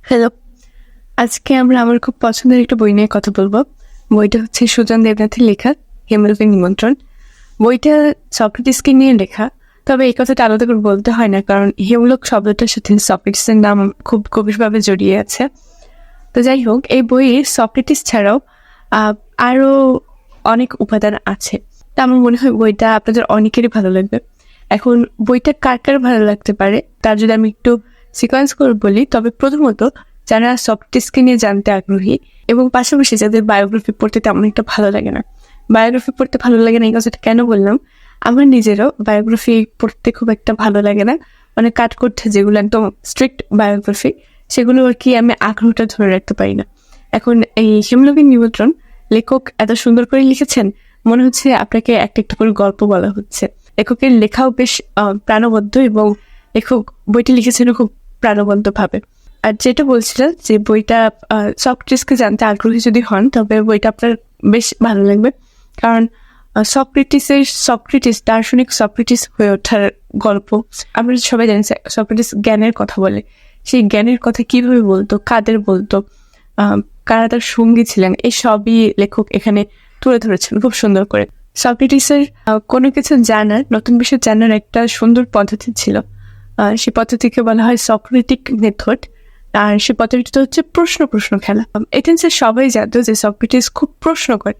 Hello. আজকে আমরা আমার খুব পছন্দের একটা বই নিয়ে কথা বলবো। বইটা হচ্ছে সুজন দেবনাথের লেখা 'হেমরূপের নিমন্ত্রণ'। বইটা সক্রেটিসকে নিয়ে লেখা। তবে এই কথাটা আলাদা করে বলতে হয় না, কারণ হেমলোক শব্দটার সাথে সক্রেটিসের নাম খুব গভীরভাবে জড়িয়ে আছে। তো যাই হোক, এই বইয়ে সক্রেটিস ছাড়াও আরও অনেক উপাদান আছে। তা আমার মনে হয় বইটা আপনাদের অনেকেরই ভালো লাগবে। এখন বইটা কার কার ভালো লাগতে পারে তার যদি আমি একটু সিকোয়েন্স করে বলি, তবে প্রথমত যারা সক্রেটিসকে নিয়ে জানতে আগ্রহী এবং পাশাপাশি যাদের বায়োগ্রাফি পড়তে তেমন একটা ভালো লাগে না। বায়োগ্রাফি পড়তে ভালো লাগে না এই কথাটা কেন বললাম, আমার নিজেরও বায়োগ্রাফি পড়তে খুব একটা ভালো লাগে না। মানে কাট করতে যেগুলো একদম স্ট্রিক্ট বায়োগ্রাফি, সেগুলো আর কি আমি আগ্রহটা ধরে রাখতে পারি না। এখন এই হেমলোকের নিমন্ত্রণ লেখক এত সুন্দর করে লিখেছেন, মনে হচ্ছে আপনাকে একটা একটা করে গল্প বলা হচ্ছে। লেখকের লেখাও বেশ প্রাণবদ্ধ এবং লেখক বইটি লিখেছেন খুব প্রাণবন্ত ভাবে। আর যেটা বলছিলাম যে বইটা সক্রেটিসকে জানতে আগ্রহী যদি হন, তবে বইটা আপনার বেশ ভালো লাগবে। কারণ সক্রেটিস দার্শনিক সক্রেটিস হয়ে ওঠার গল্প। আমরা সবাই জানি সক্রেটিস জ্ঞানের কথা বলে। সেই জ্ঞানের কথা কিভাবে বলতো, কাদের বলতো, কারা তার সঙ্গী ছিলেন, এই সবই লেখক এখানে তুলে ধরেছেন খুব সুন্দর করে। সক্রেটিসের কোনো কিছু জানার, নতুন বিষয় জানার একটা সুন্দর পদ্ধতি ছিল। সেই পদ্ধতিকে বলা হয় সক্রেটিক মেথড। আর সেই পদ্ধতিটা হচ্ছে প্রশ্ন খেলা। এথেন্সের সবাই জানতো যে সক্রেটিস খুব প্রশ্ন করে,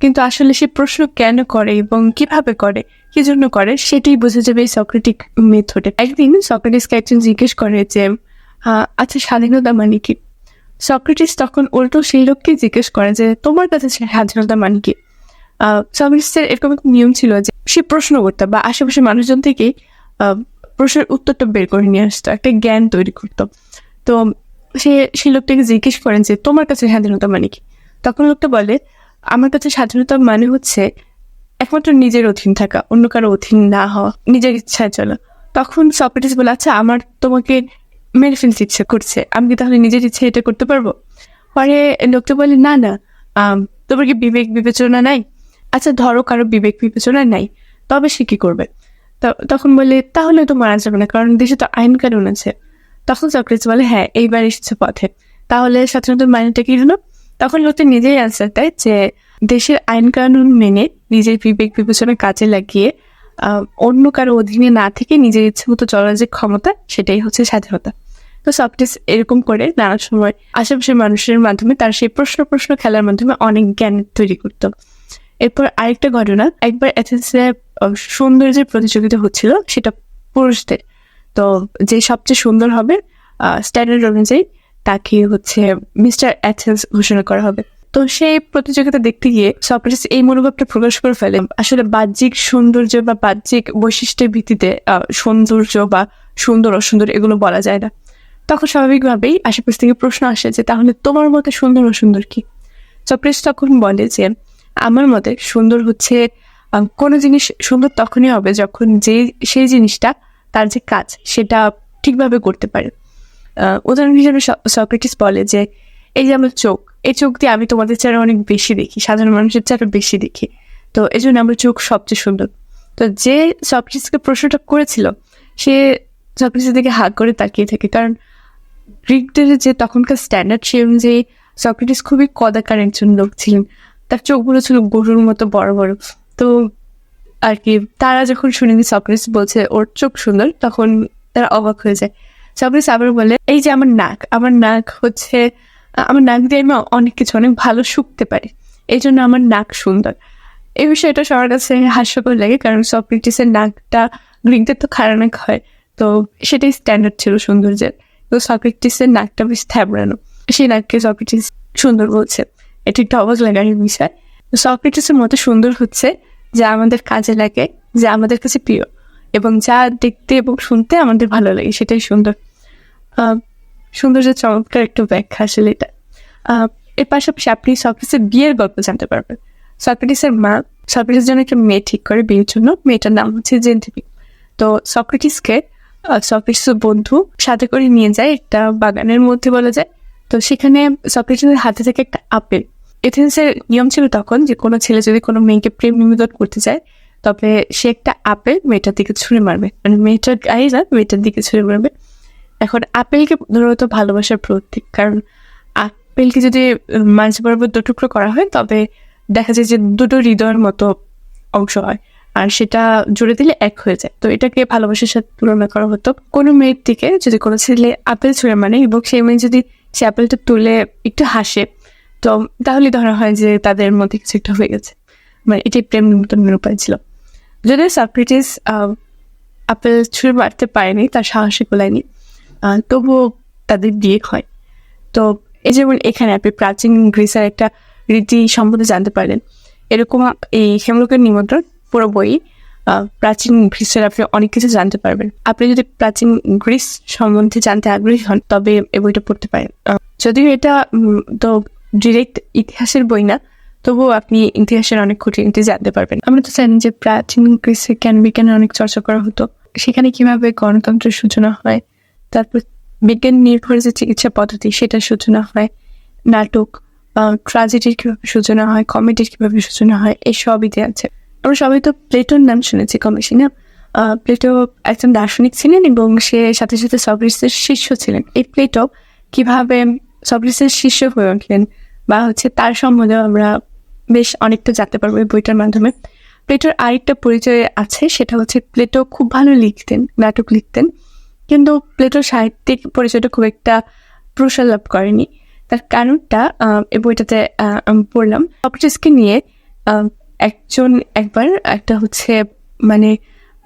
কিন্তু আসলে সে প্রশ্ন কেন করে এবং কিভাবে করে, কি জন্য করে, সেটাই বোঝা যাবে এই সক্রেটিক মেথডে। একদিন সক্রেটিসকে একজন জিজ্ঞেস করে যে আচ্ছা, স্বাধীনতা মানে কি? সক্রেটিস তখন উল্টো সেই লোককে জিজ্ঞেস করে যে তোমার কাছে স্বাধীনতা মানে কি? সক্রেটিসের এরকম একটা নিয়ম ছিল যে সে প্রশ্ন করতো বা আশেপাশের মানুষজন থেকে প্রশ্নের উত্তরটা বের করে নিয়ে আসতো, একটা জ্ঞান তৈরি করতো। তো সেই লোকটাকে জিজ্ঞেস করেন যে তোমার কাছে স্বাধীনতা মানে কি? তখন লোকটা বলে আমার কাছে স্বাধীনতা মানে হচ্ছে একমাত্র নিজের অধীন থাকা, অন্য কারো অধীন না হওয়া, নিজের ইচ্ছায় চলা। তখন সক্রেটিস বলে আচ্ছা, আমার তোমাকে মেরে ফেলতে ইচ্ছে করছে, আমি কি তাহলে নিজের ইচ্ছে এটা করতে পারবো? পরে লোকটা বলে না না, তোমার কি বিবেক বিবেচনা নাই? আচ্ছা ধরো কারো বিবেক বিবেচনা নাই, তবে সে কি করবে? তখন বলে তাহলে তো মারা যাবে না, কারণ দেশে তো আইন কানুন আছে। তখন সক্রেটিস বলে হ্যাঁ, এইবার এসেছে পথে, তাহলে স্বাধীনতার মানেটা কি হলো? তখন লোকটা নিজেই অ্যান্সার দেয় যে দেশের আইন কানুন মেনে নিজের বিবেক বিবেচনা কাজে লাগিয়ে অন্য কারো অধীনে না থেকে নিজের ইচ্ছে মতো চলার যে ক্ষমতা, সেটাই হচ্ছে স্বাধীনতা। তো সক্রেটিস এরকম করে নানা সময় আশেপাশের মানুষের মাধ্যমে তার সেই প্রশ্ন খেলার মাধ্যমে অনেক জ্ঞান তৈরি করতো। এরপর আরেকটা ঘটনা, একবার এথেন্সে সৌন্দর্যের প্রতিযোগিতা হচ্ছিল, সেটা পুরুষদের। তো যে সবচেয়ে সুন্দর হবে স্ট্যান্ডার্ড অনুযায়ী তাকে হচ্ছে মিস্টার অ্যাথেন্স ঘোষণা করা হবে। তো সেই প্রতিযোগিতা দেখতে গিয়ে সক্রেটিস এই মনোভাবটা প্রকাশ করে ফেলে আসলে বাহ্যিক সৌন্দর্য বা বাহ্যিক বৈশিষ্ট্যের ভিত্তিতে সৌন্দর্য বা সুন্দর অসুন্দর এগুলো বলা যায় না। তখন স্বাভাবিকভাবেই আশেপাশ থেকে প্রশ্ন আসে যে তাহলে তোমার মতে সুন্দর অসুন্দর কি? সক্রেটিস তখন বলে যে আমার মতে সুন্দর হচ্ছে কোনো জিনিস সুন্দর তখনই হবে যখন সেই জিনিসটা, তার যে কাজ, সেটা ঠিকভাবে করতে পারে। উদাহরণ হিসেবে সক্রেটিস বলে যে এই যে আমার চোখ, এই চোখ দিয়ে আমি তোমাদের চেয়ে অনেক বেশি দেখি, সাধারণ মানুষের চেয়ে বেশি দেখি, তো এই জন্য আমার চোখ সবচেয়ে সুন্দর। তো যে সক্রেটিসকে প্রশ্নটা করেছিল সে সক্রেটিসের দিকে হাত করে তাকিয়ে থাকে, কারণ গ্রিকদের যে তখনকার স্ট্যান্ডার্ড সে অনুযায়ী সক্রেটিস খুবই কদাকার একজন লোক ছিলেন। তার চোখগুলো ছিল গরুর মতো বড় বড়। তো আর কি তারা যখন শুনে যে সক্রেটিস বলছে ওর চোখ সুন্দর, তখন তারা অবাক হয়ে যায়। সক্রেটিস আবার বলে এই যে আমার নাক হচ্ছে, আমার নাক দিয়ে আমি অনেক কিছু অনেক ভালো শুকতে পারি, এই জন্য আমার নাক সুন্দর। এই বিষয়টা সবার কাছে হাস্যকর লাগে, কারণ সক্রেটিসের নাকটা গ্রিকদের তো খাড়া নাক হয়, তো সেটাই স্ট্যান্ডার্ড ছিল সৌন্দর্যের। তো সক্রেটিসের নাকটা বেশ থ্যাবড়ানো, সেই নাককে সক্রেটিস সুন্দর বলছে। এটা একটা অবাক লাগার বিষয়। সক্রেটিসের মতো সুন্দর হচ্ছে যা আমাদের কাজে লাগে, যা আমাদের কাছে প্রিয় এবং যা দেখতে এবং শুনতে আমাদের ভালো লাগে, সেটাই সুন্দর। সৌন্দর্যের চমৎকার একটা ব্যাখ্যা আসলে এটা। এর পাশাপাশি আপনি সক্রেটিসের বিয়ের গল্প জানতে পারবেন। সক্রেটিসের মা সক্রেটিসের জন্য একটা মেয়ে ঠিক করে বিয়ের জন্য, মেয়েটার নাম হচ্ছে জেন্থিপি। তো সক্রেটিসকে সক্রেটিসের বন্ধু সাথে করে নিয়ে যায় একটা বাগানের মধ্যে বলা যায়। তো সেখানে সক্রেটিসের হাতে থেকে একটা আপেল। এথেন্সের নিয়ম ছিল তখন যে কোনো ছেলে যদি কোনো মেয়েকে প্রেম নিবেদন করতে চায়, তবে সে একটা আপেল মেয়েটার দিকে ছুঁড়ে মারবে, মানে মেয়েটার গায়ে না, মেয়েটার দিকে ছুঁড়ে মারবে। এখন আপেলকে ধরো ভালোবাসার প্রতীক, কারণ আপেলকে যদি মাঝ বরাবর 2 টুকরো করা হয় তবে দেখা যায় যে 2টো হৃদয়ের মতো অংশ হয়, আর সেটা জুড়ে দিলে এক হয়ে যায়। তো এটাকে ভালোবাসার সাথে তুলনা করা হতো। কোনো মেয়ের দিকে যদি কোনো ছেলে আপেল ছুঁড়ে মানে এবং সেই মেয়ে যদি সে আপেলটা তুলে একটু হাসে, তো তাহলে ধরা হয় যে তাদের মধ্যে কিছু একটা হয়ে গেছে, মানে এটাই প্রেম নিমন্ত্রণের উপায় ছিল। যদিও সক্রেটিস আপেল ছুঁড়ে মারতে পারেনি, তার সাহসে গোলায়নি, তবুও তাদের বিয়ে হয়। তো এই যেমন এখানে আপনি প্রাচীন গ্রিসের একটা রীতি সম্বন্ধে জানতে পারলেন। এরকম এই হেমলোকের নিমন্ত্রণ পুরো বই প্রাচীন গ্রিসের আপনি অনেক কিছু জানতে পারবেন। আপনি যদি প্রাচীন গ্রিস সম্বন্ধে জানতে আগ্রহী হন তবে এই বইটা পড়তে পারেন। যদিও এটা তো ডিরেক্ট ইতিহাসের বই না, তবুও আপনি ইতিহাসের অনেক খুঁটিনাটি জানতে পারবেন। আমরা তো জানি যে প্রাচীন গ্রিসে জ্ঞান বিজ্ঞানের অনেক চর্চা করা হতো। সেখানে কিভাবে গণতন্ত্রের সূচনা হয়, তারপর বিজ্ঞান নির্ভর যে চিকিৎসা পদ্ধতি সেটার সূচনা হয়, নাটক ট্রাজেডির কিভাবে সূচনা হয়, কমেডির কিভাবে সূচনা হয়, এই সবই আছে। আমরা সবাই তো প্লেটোর নাম শুনেছি কম বেশি না। প্লেটো একজন দার্শনিক ছিলেন এবং সে সাথে সাথে সক্রেটিসের শিষ্য ছিলেন। এই প্লেটো কিভাবে সক্রেটিসের শিষ্য হয়ে উঠলেন বা তার সম্বন্ধে আমরা বেশ অনেকটা জানতে পারবো এই বইটার মাধ্যমে। প্লেটোর আরেকটা পরিচয় আছে, সেটা প্লেটো খুব ভালো লিখতেন, নাটক লিখতেন, কিন্তু প্লেটোর সাহিত্যিক পরিচয়টা খুব একটা প্রসার লাভ করেনি। তার কারণটা এই বইটাতে আমি পড়লাম। সক্রেটিসকে নিয়ে একবার একটা মানে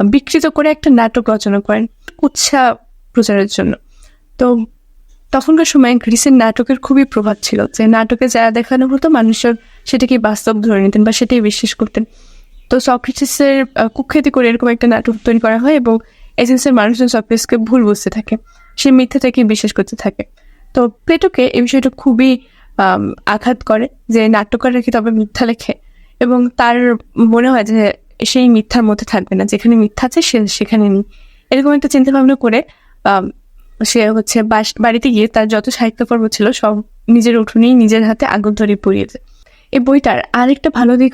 বিকৃত করে একটা নাটক রচনা করেন উৎসাহ প্রচারের জন্য। তো তখনকার সময় গ্রিসের নাটকের খুবই প্রভাব ছিল, যে নাটকে যা দেখানো হতো মানুষজন সেটাকে বাস্তব ধরে নিতেন বা সেটাই বিশ্বাস করতেন। তো সক্রেটিসের কুখ্যাতি করে এরকম একটা নাটক তৈরি করা হয় এবং এথেন্সের মানুষজন সক্রেটিসকে ভুল বুঝতে থাকে, সে মিথ্যাটাকে বিশ্বাস করতে থাকে। তো প্লেটোকে এই বিষয়টা খুবই আঘাত করে যে নাট্যকাররা কি তবে মিথ্যা লেখে, এবং তার মনে হয় যে সেই মিথ্যার মধ্যে থাকবে না, যেখানে মিথ্যা আছে সেখানে নেই। এরকম একটা চিন্তা ভাবনা করে সে বাড়িতে গিয়ে তার যত সাহিত্যকর্ম ছিল সব নিজের উঠোনেই নিজের হাতে আগুন ধরে পুড়িয়ে দেয়। এই বইটার আরেকটা ভালো দিক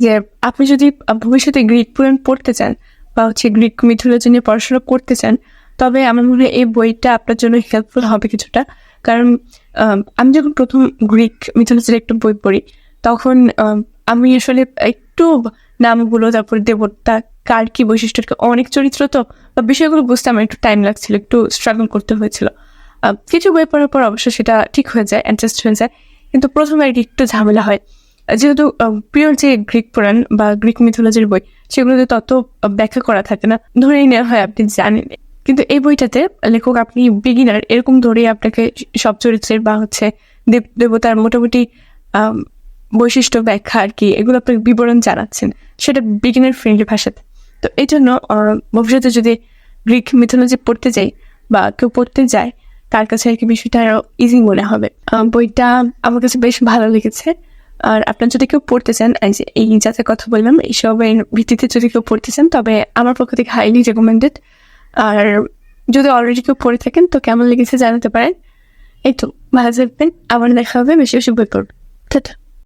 যে আপনি যদি ভবিষ্যতে গ্রিক পুরাণ পড়তে চান বা গ্রিক মিথোলজি নিয়ে পড়াশোনা করতে চান, তবে আমার মনে হয় এই বইটা আপনার জন্য হেল্পফুল হবে কিছুটা। কারণ আমি যখন প্রথম গ্রিক মিথোলজির একটা বই পড়ি তখন আমি আসলে একটু নামগুলো, তারপর দেবতা কার কি বৈশিষ্ট্য, অনেক চরিত্র তো বা বিষয়গুলো বুঝতে আমার একটু টাইম লাগছিল, একটু স্ট্রাগল করতে হয়েছিল। কিছু বই পড়ার পর অবশ্য সেটা ঠিক হয়ে যায়, অ্যাডজাস্ট হয়ে যায়, কিন্তু প্রথমে আর কি একটু ঝামেলা হয়, যেহেতু প্রিয় যে গ্রিক পুরাণ বা গ্রিক মিথোলজির বই সেগুলোতে তত ব্যাখ্যা করা থাকে না, ধরেই নেওয়া হয় আপনি জানেন। কিন্তু এই বইটাতে লেখক আপনি বিগিনার এরকম ধরেই আপনাকে সব চরিত্রের বা দেবতার মোটামুটি বৈশিষ্ট্য ব্যাখ্যা আর কি এগুলো আপনাকে বিবরণ জানাচ্ছেন, সেটা বিগিনার ফ্রেন্ডলি ভাষাতে। তো এই জন্য ভবিষ্যতে যদি গ্রিক মিথোলজি পড়তে যাই বা কেউ পড়তে যায়, তার কাছে আর কি বিষয়টা আরো ইজি মনে হবে। বইটা আমার কাছে বেশ ভালো লেগেছে। আর আপনার যদি কেউ পড়তে চান, এই যাতে কথা বললাম এইসবের ভিত্তিতে যদি কেউ পড়তে চান, তবে আমার পক্ষ থেকে হাইলি রেকমেন্ডেড। আর যদি অলরেডি কেউ পড়ে থাকেন তো কেমন লেগেছে জানাতে পারেন। এই তো, ভালো থাকবেন, আবার দেখা হবে, বেশি বেশি বই পড়বেন।